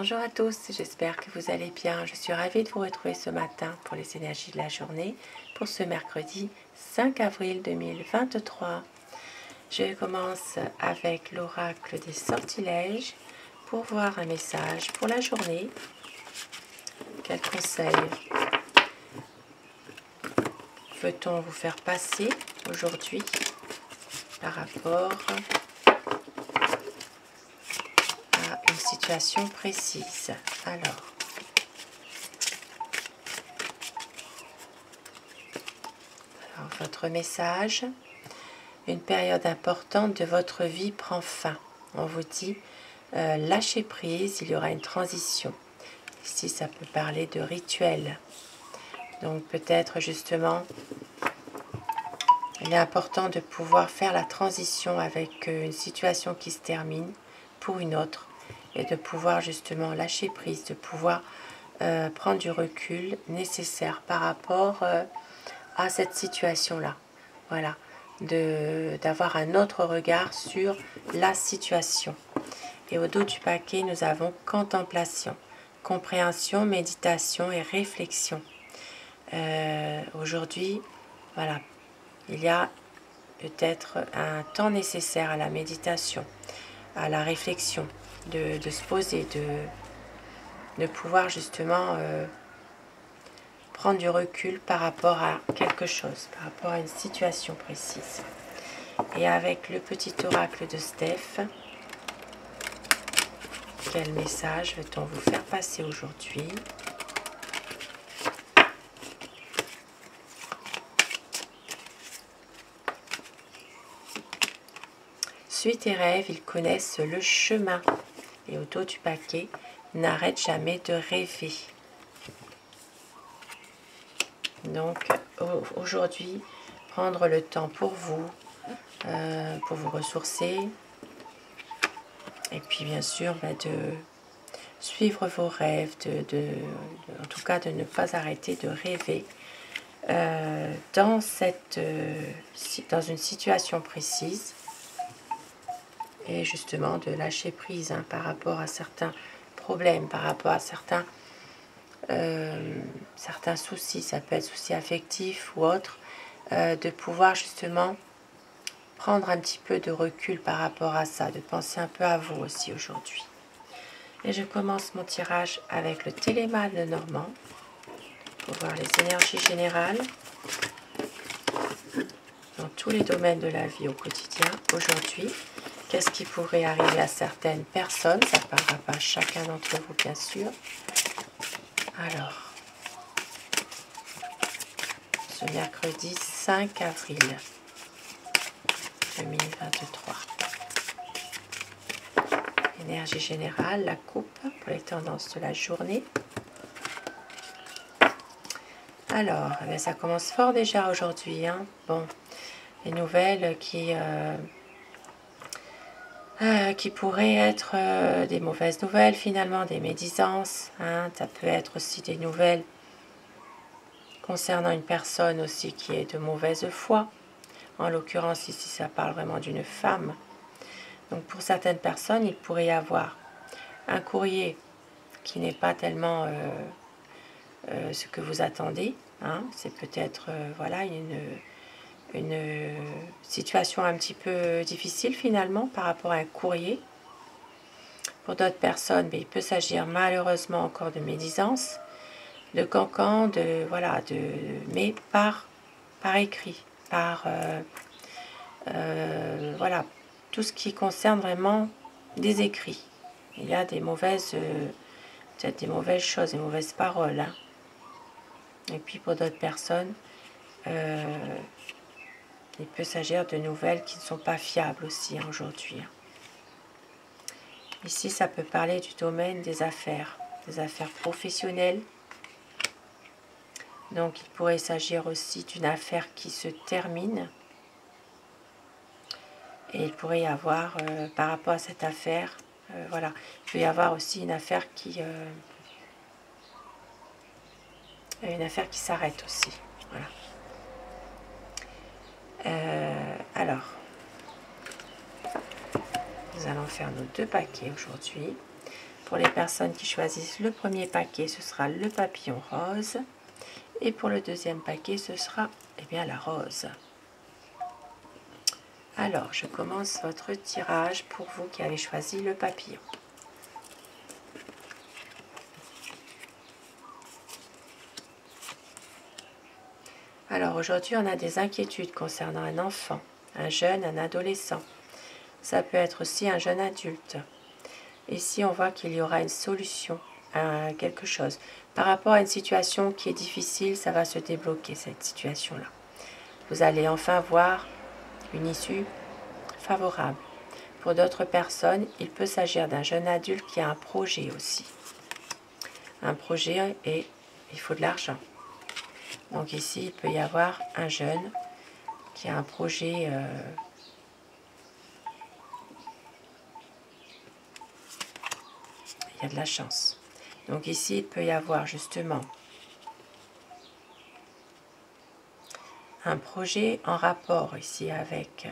Bonjour à tous, j'espère que vous allez bien. Je suis ravie de vous retrouver ce matin pour les énergies de la journée, pour ce mercredi 5 avril 2023. Je commence avec l'oracle des sortilèges pour voir un message pour la journée. Quel conseil veut-on vous faire passer aujourd'hui par rapport à une situation précise? Alors, votre message, une période importante de votre vie prend fin. On vous dit, lâchez prise, il y aura une transition. Ici, ça peut parler de rituel. Donc peut-être justement, il est important de pouvoir faire la transition avec une situation qui se termine pour une autre et de pouvoir justement lâcher prise, de pouvoir prendre du recul nécessaire par rapport à cette situation-là. Voilà, d'avoir un autre regard sur la situation. Et au dos du paquet, nous avons contemplation, compréhension, méditation et réflexion. Aujourd'hui, voilà, il y a peut-être un temps nécessaire à la méditation, à la réflexion, de se poser, de pouvoir justement prendre du recul par rapport à quelque chose, par rapport à une situation précise. Et avec le petit oracle de Steph, quel message veut-on vous faire passer aujourd'hui? Suis tes rêves, ils connaissent le chemin. Et au dos du paquet, n'arrête jamais de rêver. Donc aujourd'hui, prendre le temps pour vous ressourcer. Et puis bien sûr, de suivre vos rêves, en tout cas de ne pas arrêter de rêver dans une situation précise. Et justement de lâcher prise par rapport à certains problèmes, par rapport à certains soucis, ça peut être soucis affectifs ou autres, de pouvoir justement prendre un petit peu de recul par rapport à ça, de penser un peu à vous aussi aujourd'hui. Et je commence mon tirage avec le Téléma Lenormand pour voir les énergies générales dans tous les domaines de la vie au quotidien aujourd'hui. Qu'est-ce qui pourrait arriver à certaines personnes? Ça ne parlera pas à chacun d'entre vous, bien sûr. Alors, ce mercredi 5 avril 2023. Énergie générale, la coupe pour les tendances de la journée. Alors, ça commence fort déjà aujourd'hui. Bon, les nouvelles qui pourraient être des mauvaises nouvelles finalement, des médisances. Ça peut être aussi des nouvelles concernant une personne aussi qui est de mauvaise foi. En l'occurrence ici ça parle vraiment d'une femme. Donc pour certaines personnes il pourrait y avoir un courrier qui n'est pas tellement ce que vous attendez. C'est peut-être voilà une situation un petit peu difficile finalement par rapport à un courrier. Pour d'autres personnes, il peut s'agir malheureusement encore de médisance, de cancan, mais par écrit, voilà, tout ce qui concerne vraiment des écrits. Il y a des mauvaises, peut-être des mauvaises choses, des mauvaises paroles. Et puis pour d'autres personnes, il peut s'agir de nouvelles qui ne sont pas fiables aussi aujourd'hui. Ici, ça peut parler du domaine des affaires professionnelles. Donc, il pourrait s'agir aussi d'une affaire qui se termine. Et il pourrait y avoir, par rapport à cette affaire, voilà, il peut y avoir aussi une affaire qui s'arrête aussi. Voilà. Alors, nous allons faire nos deux paquets aujourd'hui. Pour les personnes qui choisissent le premier paquet, ce sera le papillon rose. Et pour le deuxième paquet, ce sera bien la rose. Alors, je commence votre tirage pour vous qui avez choisi le papillon. Alors, aujourd'hui, on a des inquiétudes concernant un enfant, un jeune, un adolescent. Ça peut être aussi un jeune adulte. Ici, on voit qu'il y aura une solution à quelque chose. Par rapport à une situation qui est difficile, ça va se débloquer, cette situation-là. Vous allez enfin voir une issue favorable. Pour d'autres personnes, il peut s'agir d'un jeune adulte qui a un projet aussi. Un projet et il faut de l'argent. Donc ici, il peut y avoir un jeune qui a un projet il y a de la chance. Donc ici, il peut y avoir justement un projet en rapport ici avec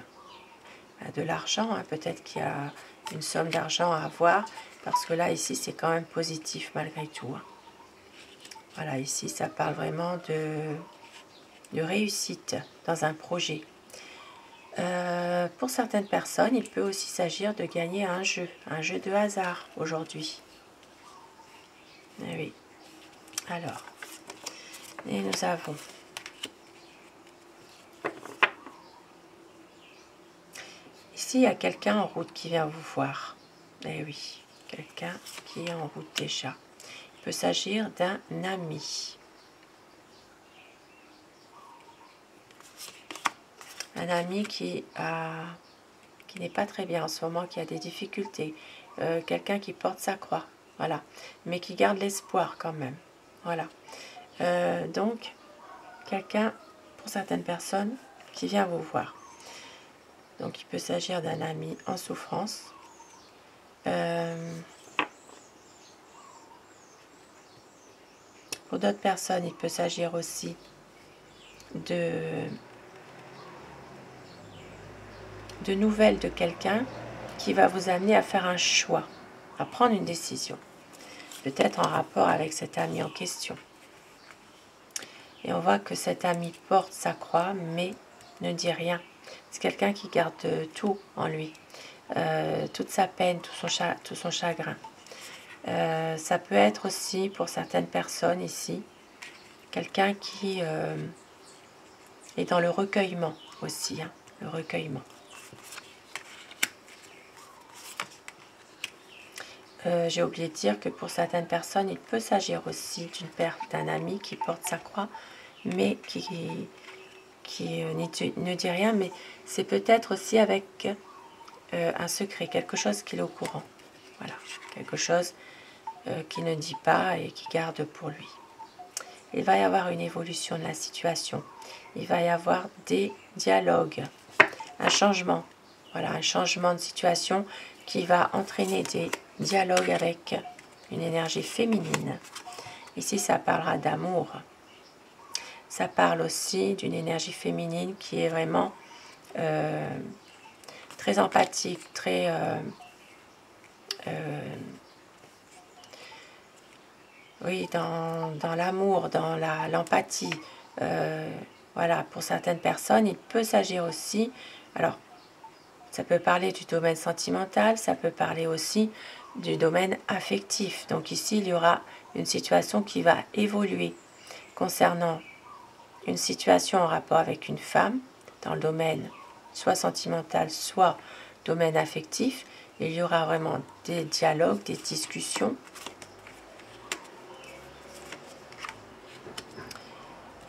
de l'argent. Hein. Peut-être qu'il y a une somme d'argent à avoir, parce que là, ici, c'est quand même positif malgré tout. Hein. Voilà, ici, ça parle vraiment de réussite dans un projet. Pour certaines personnes, il peut aussi s'agir de gagner un jeu de hasard aujourd'hui. Eh oui. Alors, et nous avons ici, il y a quelqu'un en route qui vient vous voir. Eh oui, quelqu'un qui est en route déjà. Il peut s'agir d'un ami. Un ami qui n'est pas très bien en ce moment, qui a des difficultés. Quelqu'un qui porte sa croix, voilà. Mais qui garde l'espoir quand même. Voilà. Donc, quelqu'un, pour certaines personnes, qui vient vous voir. Donc, il peut s'agir d'un ami en souffrance. Pour d'autres personnes, il peut s'agir aussi de nouvelles de quelqu'un qui va vous amener à faire un choix, à prendre une décision. Peut-être en rapport avec cet ami en question. Et on voit que cet ami porte sa croix, mais ne dit rien. C'est quelqu'un qui garde tout en lui. Toute sa peine, tout son chagrin. Ça peut être aussi, pour certaines personnes ici, quelqu'un qui est dans le recueillement aussi. Hein, le recueillement. J'ai oublié de dire que pour certaines personnes, il peut s'agir aussi d'une perte d'un ami qui porte sa croix, mais qui ne dit rien, mais c'est peut-être aussi avec un secret, quelque chose qu'il est au courant. Voilà, quelque chose qu'il ne dit pas et qui garde pour lui. Il va y avoir une évolution de la situation. Il va y avoir des dialogues, un changement. Voilà, un changement de situation qui va entraîner des dialogues avec une énergie féminine. Ici, ça parlera d'amour. Ça parle aussi d'une énergie féminine qui est vraiment très empathique, très oui, dans l'amour, dans l'empathie. Voilà, pour certaines personnes, il peut s'agir aussi, alors ça peut parler du domaine sentimental, ça peut parler aussi du domaine affectif. Donc ici, il y aura une situation qui va évoluer concernant une situation en rapport avec une femme, dans le domaine soit sentimental, soit domaine affectif. Il y aura vraiment des dialogues, des discussions.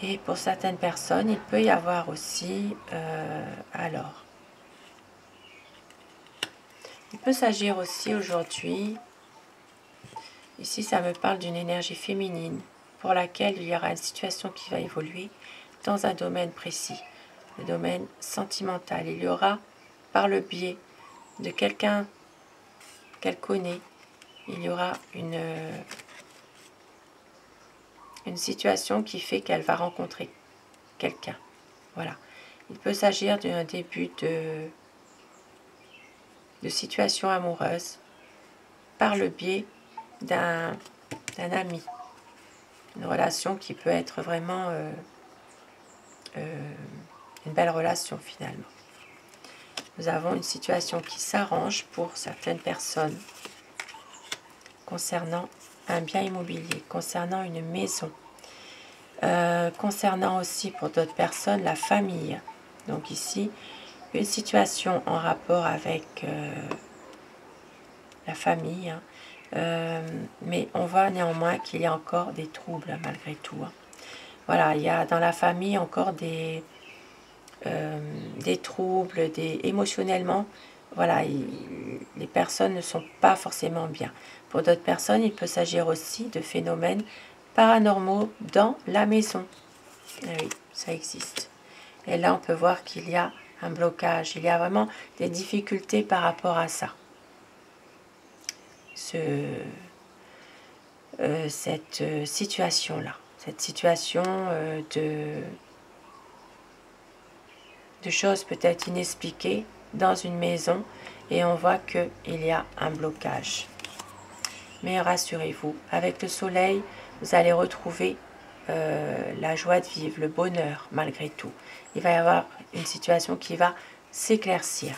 Et pour certaines personnes, il peut y avoir aussi, il peut s'agir aussi aujourd'hui, ici ça me parle d'une énergie féminine pour laquelle il y aura une situation qui va évoluer dans un domaine précis, le domaine sentimental. Il y aura, par le biais de quelqu'un qu'elle connaît, il y aura une situation qui fait qu'elle va rencontrer quelqu'un. Voilà. Il peut s'agir d'un début de situation amoureuse par le biais d'un ami. Une relation qui peut être vraiment une belle relation finalement. Nous avons une situation qui s'arrange pour certaines personnes concernant un bien immobilier, concernant une maison, concernant aussi pour d'autres personnes la famille. Donc ici, une situation en rapport avec la famille, hein. Mais on voit néanmoins qu'il y a encore des troubles malgré tout, hein. Voilà, il y a dans la famille encore des troubles, émotionnellement, voilà, les personnes ne sont pas forcément bien. Pour d'autres personnes, il peut s'agir aussi de phénomènes paranormaux dans la maison. Ah oui, ça existe. Et là, on peut voir qu'il y a un blocage, il y a vraiment des difficultés par rapport à ça. Cette situation-là, cette situation de choses peut-être inexpliquées dans une maison, et on voit qu'il y a un blocage. Mais rassurez-vous, avec le soleil, vous allez retrouver la joie de vivre, le bonheur malgré tout. Il va y avoir une situation qui va s'éclaircir.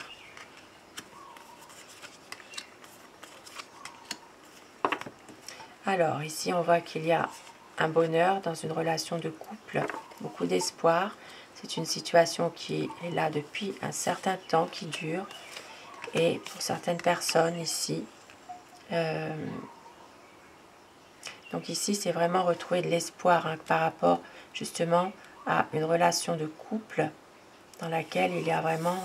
Alors ici on voit qu'il y a un bonheur dans une relation de couple, beaucoup d'espoir. C'est une situation qui est là depuis un certain temps, qui dure. Et pour certaines personnes ici, donc ici c'est vraiment retrouver de l'espoir, hein, par rapport justement à une relation de couple dans laquelle il y a vraiment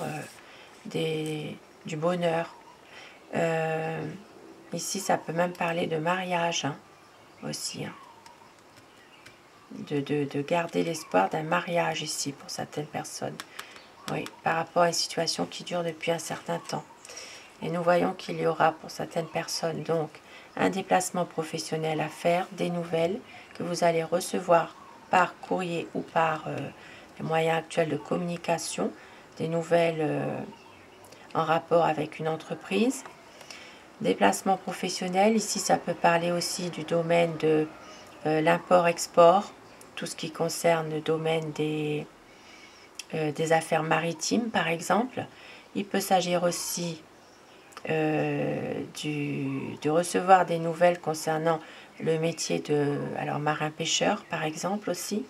du bonheur. Ici ça peut même parler de mariage, hein, aussi, hein. De garder l'espoir d'un mariage ici pour certaines personnes. Oui, par rapport à une situation qui dure depuis un certain temps. Et nous voyons qu'il y aura pour certaines personnes donc un déplacement professionnel à faire, des nouvelles que vous allez recevoir par courrier ou par les moyens actuels de communication, des nouvelles en rapport avec une entreprise. Déplacement professionnel, ici ça peut parler aussi du domaine de l'import-export, tout ce qui concerne le domaine des affaires maritimes par exemple. Il peut s'agir aussi de recevoir des nouvelles concernant le métier de marin-pêcheur par exemple aussi.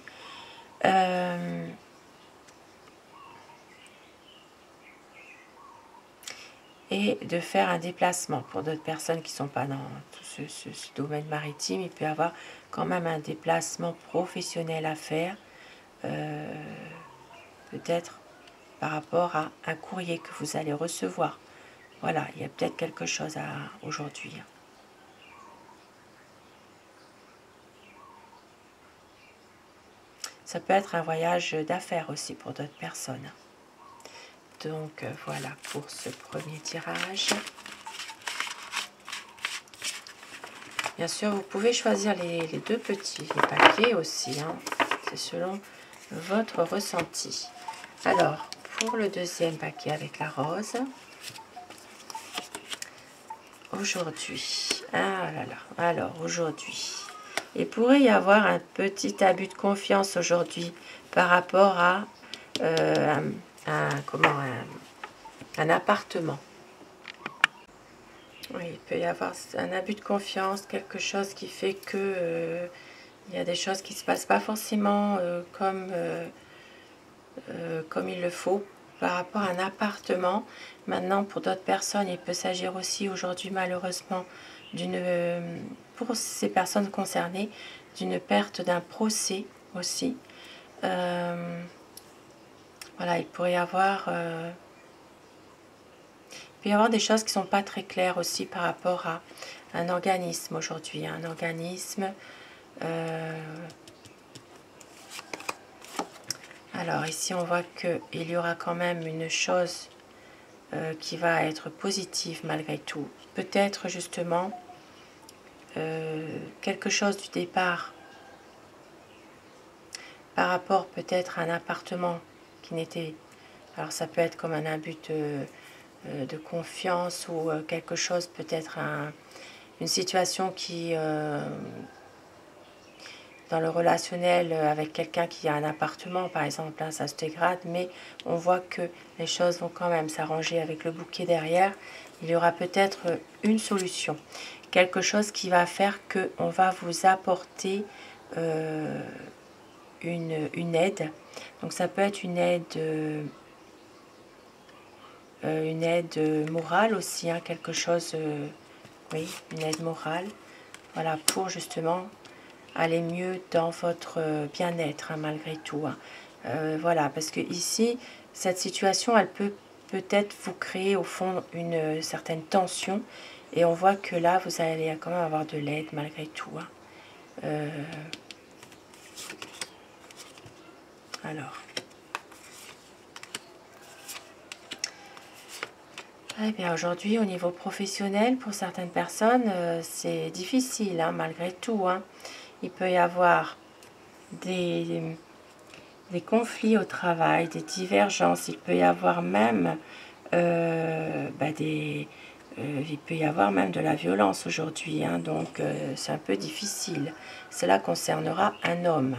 Et de faire un déplacement. Pour d'autres personnes qui ne sont pas dans tout ce domaine maritime, il peut y avoir quand même un déplacement professionnel à faire, peut-être par rapport à un courrier que vous allez recevoir. Voilà, il y a peut-être quelque chose aujourd'hui. Ça peut être un voyage d'affaires aussi pour d'autres personnes. Donc voilà pour ce premier tirage. Bien sûr, vous pouvez choisir les deux petits paquets aussi, hein. C'est selon votre ressenti. Alors, pour le deuxième paquet avec la rose, aujourd'hui, ah là là, alors aujourd'hui, il pourrait y avoir un petit abus de confiance aujourd'hui par rapport à un appartement. Oui, il peut y avoir un abus de confiance, quelque chose qui fait que il y a des choses qui ne se passent pas forcément comme il le faut par rapport à un appartement. Maintenant, pour d'autres personnes, il peut s'agir aussi aujourd'hui malheureusement pour ces personnes concernées, d'une perte d'un procès aussi. Voilà, il peut y avoir des choses qui ne sont pas très claires aussi par rapport à un organisme aujourd'hui. Un organisme. Alors ici, on voit qu'il y aura quand même une chose qui va être positive malgré tout. Peut-être justement quelque chose du départ par rapport peut-être à un appartement qui n'était... Alors ça peut être comme un abus de confiance ou quelque chose, peut-être une situation qui, dans le relationnel avec quelqu'un qui a un appartement, par exemple, hein, ça se dégrade, mais on voit que les choses vont quand même s'arranger avec le bouquet derrière. Il y aura peut-être une solution, quelque chose qui va faire qu'on va vous apporter une aide. Donc ça peut être une aide morale aussi, hein, quelque chose, oui, une aide morale, voilà, pour justement aller mieux dans votre bien-être, hein, malgré tout, hein. Voilà, parce que ici, cette situation, elle peut peut-être vous créer au fond une certaine tension, et on voit que là, vous allez quand même avoir de l'aide malgré tout, hein. Alors, eh bien aujourd'hui, au niveau professionnel, pour certaines personnes, c'est difficile, hein, malgré tout, hein. Il peut y avoir des conflits au travail, des divergences. Il peut y avoir même il peut y avoir même de la violence aujourd'hui, hein, donc c'est un peu difficile. Cela concernera un homme.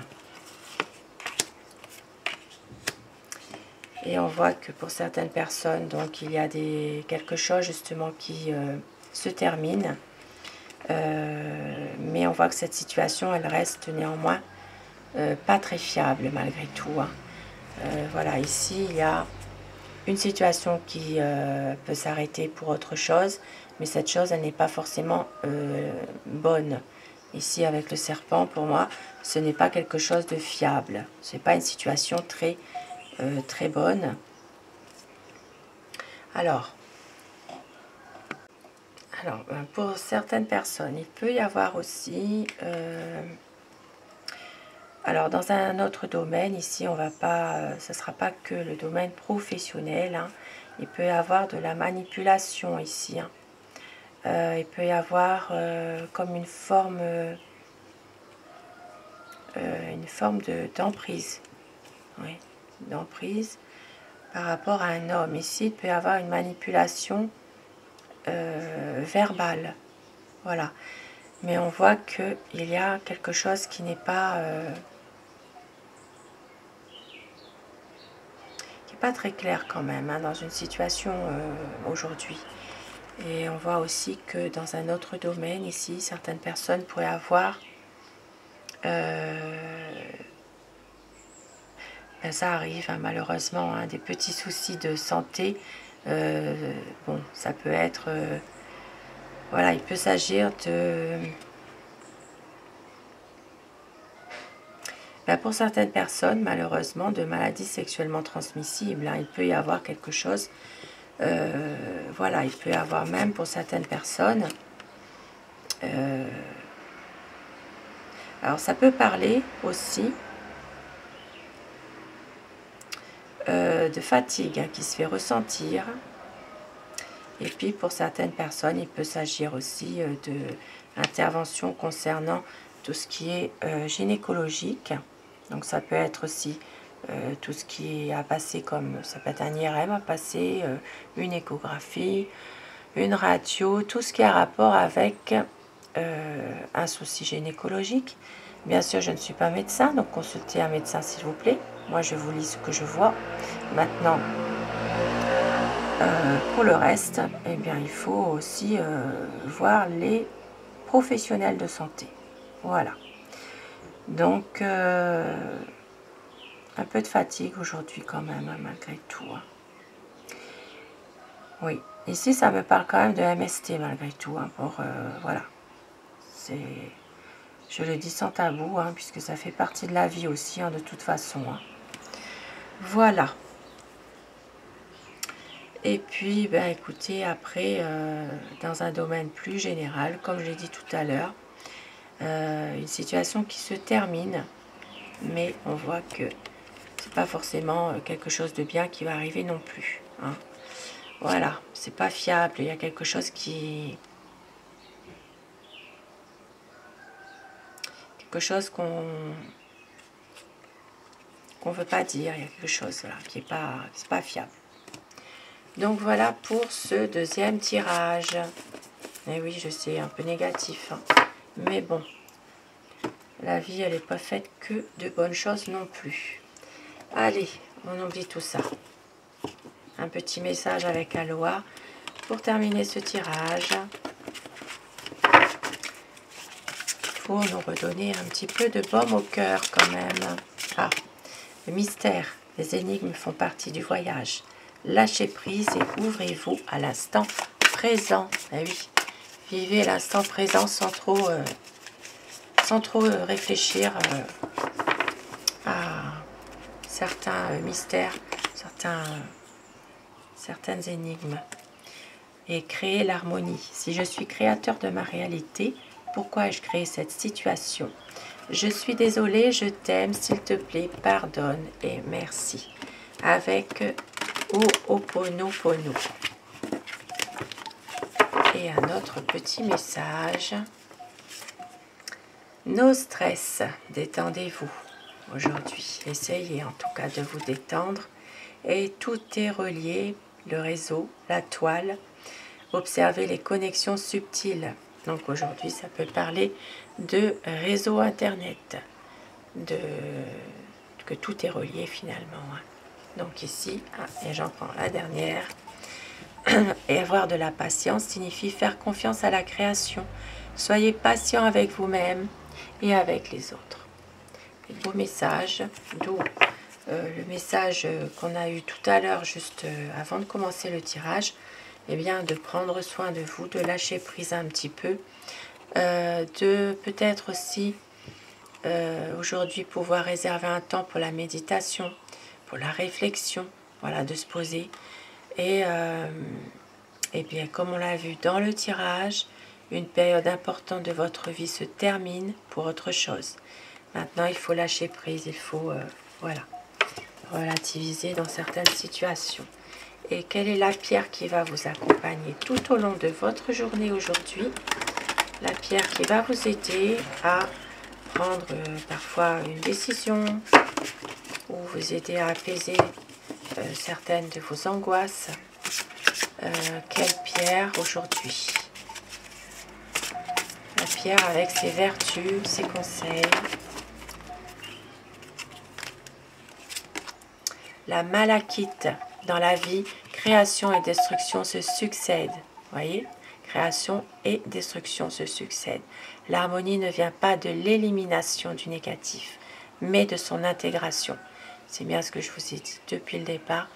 Et on voit que pour certaines personnes, donc il y a quelque chose justement qui se termine. Mais on voit que cette situation, elle reste néanmoins pas très fiable malgré tout, hein. Voilà, ici il y a une situation qui peut s'arrêter pour autre chose, mais cette chose, elle n'est pas forcément bonne. Ici, avec le serpent, pour moi, ce n'est pas quelque chose de fiable. Ce n'est pas une situation très, très bonne. Alors, pour certaines personnes, il peut y avoir aussi... alors, dans un autre domaine, ici, on va pas, ce ne sera pas que le domaine professionnel, hein. Il peut y avoir de la manipulation ici, hein. Il peut y avoir comme une forme d'emprise. Oui, d'emprise par rapport à un homme. Ici, il peut y avoir une manipulation verbale. Voilà. Mais on voit qu'il y a quelque chose qui n'est pas... pas très clair quand même, hein, dans une situation aujourd'hui. Et on voit aussi que dans un autre domaine ici, certaines personnes pourraient avoir, ça arrive, hein, malheureusement, hein, des petits soucis de santé. Bon, ça peut être, voilà, il peut s'agir de... pour certaines personnes, malheureusement, de maladies sexuellement transmissibles, hein. Il peut y avoir quelque chose, voilà, il peut y avoir même pour certaines personnes, alors ça peut parler aussi de fatigue, hein, qui se fait ressentir. Et puis pour certaines personnes, il peut s'agir aussi de interventions concernant tout ce qui est gynécologique. Donc ça peut être aussi tout ce qui est à passer, comme ça peut être un IRM à passer, une échographie, une radio, tout ce qui a rapport avec un souci gynécologique. Bien sûr, je ne suis pas médecin, donc consultez un médecin s'il vous plaît. Moi, je vous lis ce que je vois. Maintenant, pour le reste, eh bien, il faut aussi voir les professionnels de santé. Voilà. Donc, un peu de fatigue aujourd'hui quand même, hein, malgré tout, hein. Oui, ici, ça me parle quand même de MST malgré tout, hein, pour, voilà. Je le dis sans tabou, hein, puisque ça fait partie de la vie aussi, hein, de toute façon, hein. Voilà. Et puis, ben, écoutez, après, dans un domaine plus général, comme je l'ai dit tout à l'heure, une situation qui se termine, mais on voit que c'est pas forcément quelque chose de bien qui va arriver non plus, hein. Voilà, c'est pas fiable, il y a quelque chose qui... quelque chose qu'on veut pas dire, il y a quelque chose, voilà, qui est pas fiable. Donc voilà pour ce deuxième tirage. Et oui, je sais, un peu négatif. Hein. Mais bon, la vie, elle n'est pas faite que de bonnes choses non plus. Allez, on oublie tout ça. Un petit message avec Aloha pour terminer ce tirage. Pour nous redonner un petit peu de baume au cœur quand même. Ah, le mystère, les énigmes font partie du voyage. Lâchez prise et ouvrez-vous à l'instant présent. Eh oui, vivez l'instant présent sans trop réfléchir à certains mystères, certaines énigmes. Et créer l'harmonie. Si je suis créateur de ma réalité, pourquoi ai-je créé cette situation? Je suis désolée, je t'aime, s'il te plaît, pardonne et merci. Avec Ho'oponopono. Et un autre petit message. No stress, détendez-vous aujourd'hui. Essayez en tout cas de vous détendre. Et tout est relié, le réseau, la toile. Observez les connexions subtiles. Donc aujourd'hui, ça peut parler de réseau Internet, que tout est relié finalement. Donc ici, et j'en prends la dernière. Et avoir de la patience signifie faire confiance à la création. Soyez patient avec vous-même et avec les autres. Beau message, d'où le message qu'on a eu tout à l'heure, juste avant de commencer le tirage. Eh bien, de prendre soin de vous, de lâcher prise un petit peu, de peut-être aussi aujourd'hui pouvoir réserver un temps pour la méditation, pour la réflexion, voilà, de se poser. Et bien, comme on l'a vu dans le tirage, une période importante de votre vie se termine pour autre chose. Maintenant, il faut lâcher prise, il faut voilà, relativiser dans certaines situations. Et quelle est la pierre qui va vous accompagner tout au long de votre journée aujourd'hui? La pierre qui va vous aider à prendre parfois une décision ou vous aider à apaiser certaines de vos angoisses. Quelle pierre aujourd'hui? La pierre avec ses vertus, ses conseils. La malachite. Dans la vie, création et destruction se succèdent. Voyez, création et destruction se succèdent. L'harmonie ne vient pas de l'élimination du négatif, mais de son intégration. C'est bien ce que je vous ai dit depuis le départ.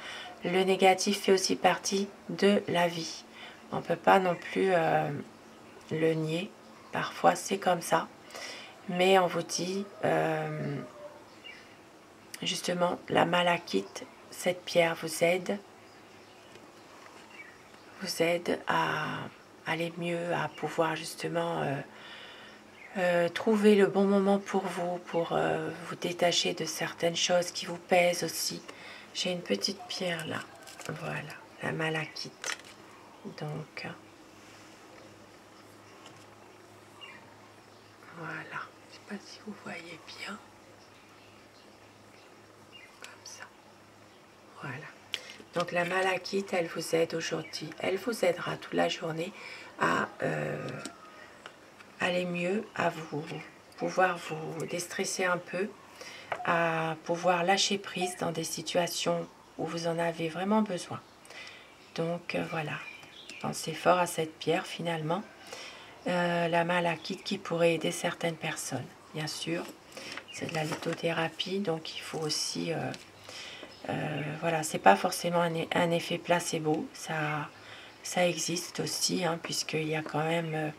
Le négatif fait aussi partie de la vie. On ne peut pas non plus le nier. Parfois, c'est comme ça. Mais on vous dit, justement, la malachite, cette pierre vous aide à aller mieux, à pouvoir justement trouver le bon moment pour vous vous détacher de certaines choses qui vous pèsent aussi. J'ai une petite pierre là, voilà, la malachite. Donc, voilà, je ne sais pas si vous voyez bien, comme ça, voilà. Donc la malachite, elle vous aide aujourd'hui, elle vous aidera toute la journée à aller mieux, à pouvoir vous déstresser un peu, à pouvoir lâcher prise dans des situations où vous en avez vraiment besoin. Donc voilà, pensez fort à cette pierre finalement, la malachite qui pourrait aider certaines personnes, bien sûr. C'est de la lithothérapie, donc il faut aussi... voilà, c'est pas forcément un effet placebo, ça existe aussi, hein, puisqu'il y a quand même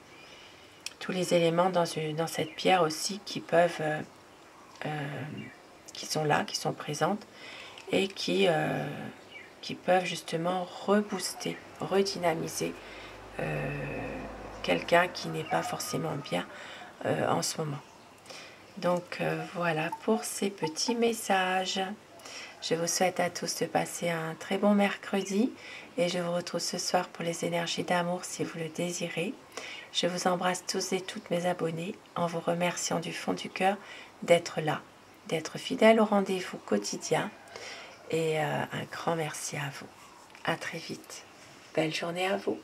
tous les éléments dans cette pierre aussi qui peuvent, qui sont là, qui sont présentes et qui peuvent justement rebooster, redynamiser quelqu'un qui n'est pas forcément bien en ce moment. Donc voilà pour ces petits messages. Je vous souhaite à tous de passer un très bon mercredi et je vous retrouve ce soir pour les énergies d'amour si vous le désirez. Je vous embrasse tous et toutes mes abonnés en vous remerciant du fond du cœur d'être là, d'être fidèles au rendez-vous quotidien et un grand merci à vous. À très vite. Belle journée à vous.